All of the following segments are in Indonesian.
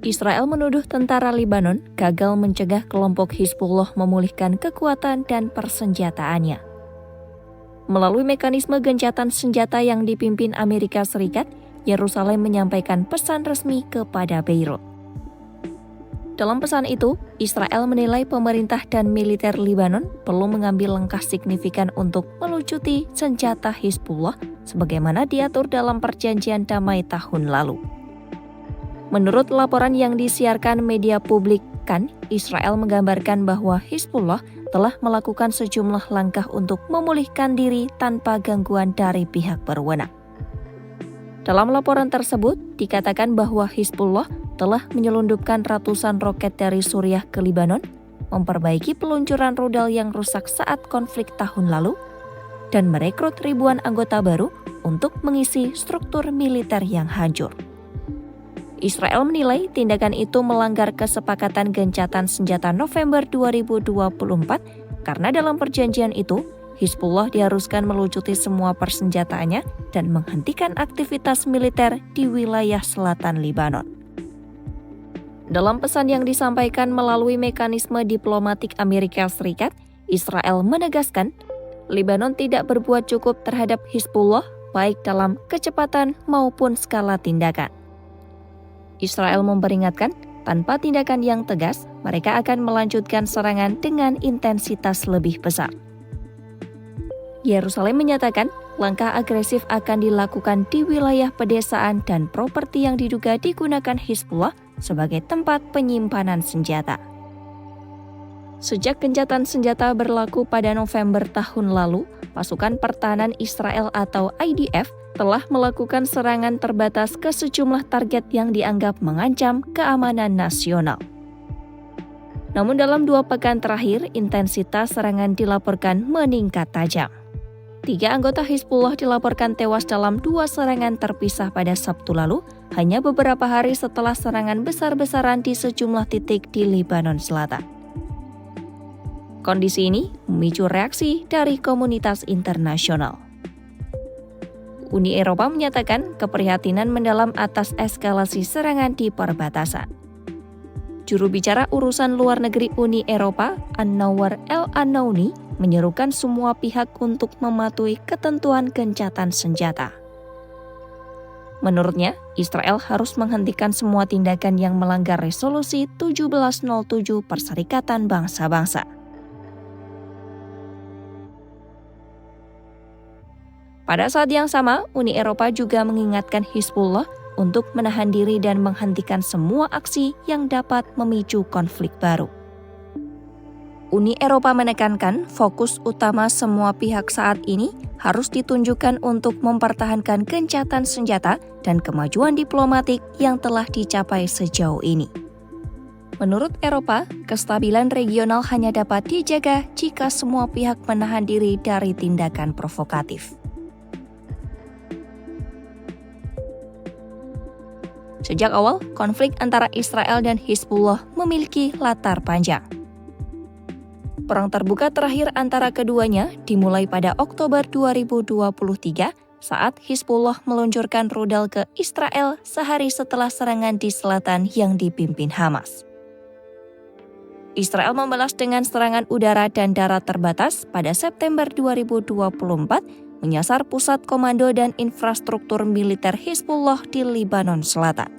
Israel menuduh tentara Lebanon gagal mencegah kelompok Hizbullah memulihkan kekuatan dan persenjataannya. Melalui mekanisme gencatan senjata yang dipimpin Amerika Serikat, Yerusalem menyampaikan pesan resmi kepada Beirut. Dalam pesan itu, Israel menilai pemerintah dan militer Lebanon perlu mengambil langkah signifikan untuk melucuti senjata Hizbullah sebagaimana diatur dalam perjanjian damai tahun lalu. Menurut laporan yang disiarkan media publik Kan, Israel menggambarkan bahwa Hizbullah telah melakukan sejumlah langkah untuk memulihkan diri tanpa gangguan dari pihak berwenang. Dalam laporan tersebut, dikatakan bahwa Hizbullah telah menyelundupkan ratusan roket dari Suriah ke Lebanon, memperbaiki peluncuran rudal yang rusak saat konflik tahun lalu, dan merekrut ribuan anggota baru untuk mengisi struktur militer yang hancur. Israel menilai tindakan itu melanggar kesepakatan gencatan senjata November 2024 karena dalam perjanjian itu, Hizbullah diharuskan melucuti semua persenjataannya dan menghentikan aktivitas militer di wilayah selatan Lebanon. Dalam pesan yang disampaikan melalui mekanisme diplomatik Amerika Serikat, Israel menegaskan, Lebanon tidak berbuat cukup terhadap Hizbullah baik dalam kecepatan maupun skala tindakan. Israel memperingatkan, tanpa tindakan yang tegas, mereka akan melanjutkan serangan dengan intensitas lebih besar. Yerusalem menyatakan, langkah agresif akan dilakukan di wilayah pedesaan dan properti yang diduga digunakan Hizbullah sebagai tempat penyimpanan senjata. Sejak gencatan senjata berlaku pada November tahun lalu, pasukan pertahanan Israel atau IDF telah melakukan serangan terbatas ke sejumlah target yang dianggap mengancam keamanan nasional. Namun dalam 2 pekan terakhir, intensitas serangan dilaporkan meningkat tajam. 3 anggota Hizbullah dilaporkan tewas dalam 2 serangan terpisah pada Sabtu lalu, hanya beberapa hari setelah serangan besar-besaran di sejumlah titik di Lebanon Selatan. Kondisi ini memicu reaksi dari komunitas internasional. Uni Eropa menyatakan keprihatinan mendalam atas eskalasi serangan di perbatasan. Juru bicara urusan luar negeri Uni Eropa, An-Nawar El-Anouni, menyerukan semua pihak untuk mematuhi ketentuan gencatan senjata. Menurutnya, Israel harus menghentikan semua tindakan yang melanggar resolusi 1707 Perserikatan Bangsa-Bangsa. Pada saat yang sama, Uni Eropa juga mengingatkan Hizbullah untuk menahan diri dan menghentikan semua aksi yang dapat memicu konflik baru. Uni Eropa menekankan fokus utama semua pihak saat ini harus ditunjukkan untuk mempertahankan gencatan senjata dan kemajuan diplomatik yang telah dicapai sejauh ini. Menurut Eropa, kestabilan regional hanya dapat dijaga jika semua pihak menahan diri dari tindakan provokatif. Sejak awal, konflik antara Israel dan Hizbullah memiliki latar panjang. Perang terbuka terakhir antara keduanya dimulai pada Oktober 2023 saat Hizbullah meluncurkan rudal ke Israel sehari setelah serangan di selatan yang dipimpin Hamas. Israel membalas dengan serangan udara dan darat terbatas pada September 2024 menyasar pusat komando dan infrastruktur militer Hizbullah di Lebanon Selatan.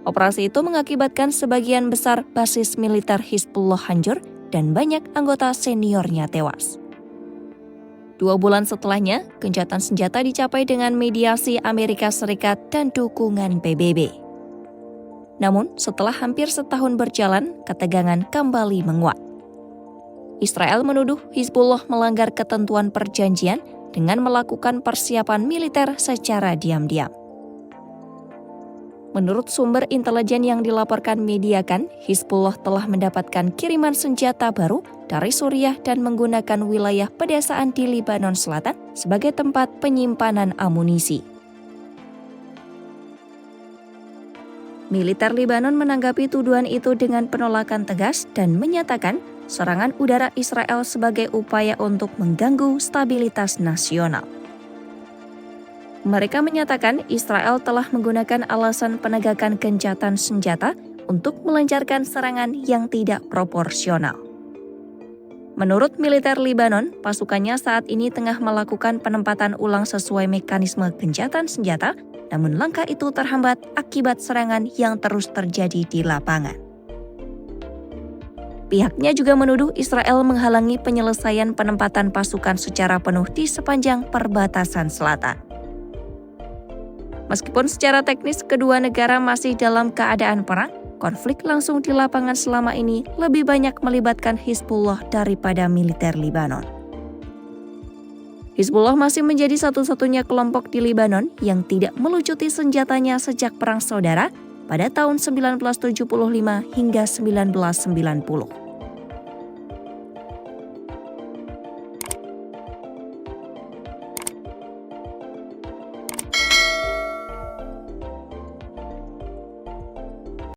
Operasi itu mengakibatkan sebagian besar basis militer Hizbullah hancur dan banyak anggota seniornya tewas. 2 bulan setelahnya, gencatan senjata dicapai dengan mediasi Amerika Serikat dan dukungan PBB. Namun, setelah hampir setahun berjalan, ketegangan kembali menguat. Israel menuduh Hizbullah melanggar ketentuan perjanjian dengan melakukan persiapan militer secara diam-diam. Menurut sumber intelijen yang dilaporkan media Kan, Hizbullah telah mendapatkan kiriman senjata baru dari Suriah dan menggunakan wilayah pedesaan di Lebanon Selatan sebagai tempat penyimpanan amunisi. Militer Lebanon menanggapi tuduhan itu dengan penolakan tegas dan menyatakan serangan udara Israel sebagai upaya untuk mengganggu stabilitas nasional. Mereka menyatakan Israel telah menggunakan alasan penegakan gencatan senjata untuk melancarkan serangan yang tidak proporsional. Menurut militer Lebanon, pasukannya saat ini tengah melakukan penempatan ulang sesuai mekanisme gencatan senjata, namun langkah itu terhambat akibat serangan yang terus terjadi di lapangan. Pihaknya juga menuduh Israel menghalangi penyelesaian penempatan pasukan secara penuh di sepanjang perbatasan selatan. Meskipun secara teknis kedua negara masih dalam keadaan perang, konflik langsung di lapangan selama ini lebih banyak melibatkan Hizbullah daripada militer Lebanon. Hizbullah masih menjadi satu-satunya kelompok di Lebanon yang tidak melucuti senjatanya sejak Perang Saudara pada tahun 1975 hingga 1990.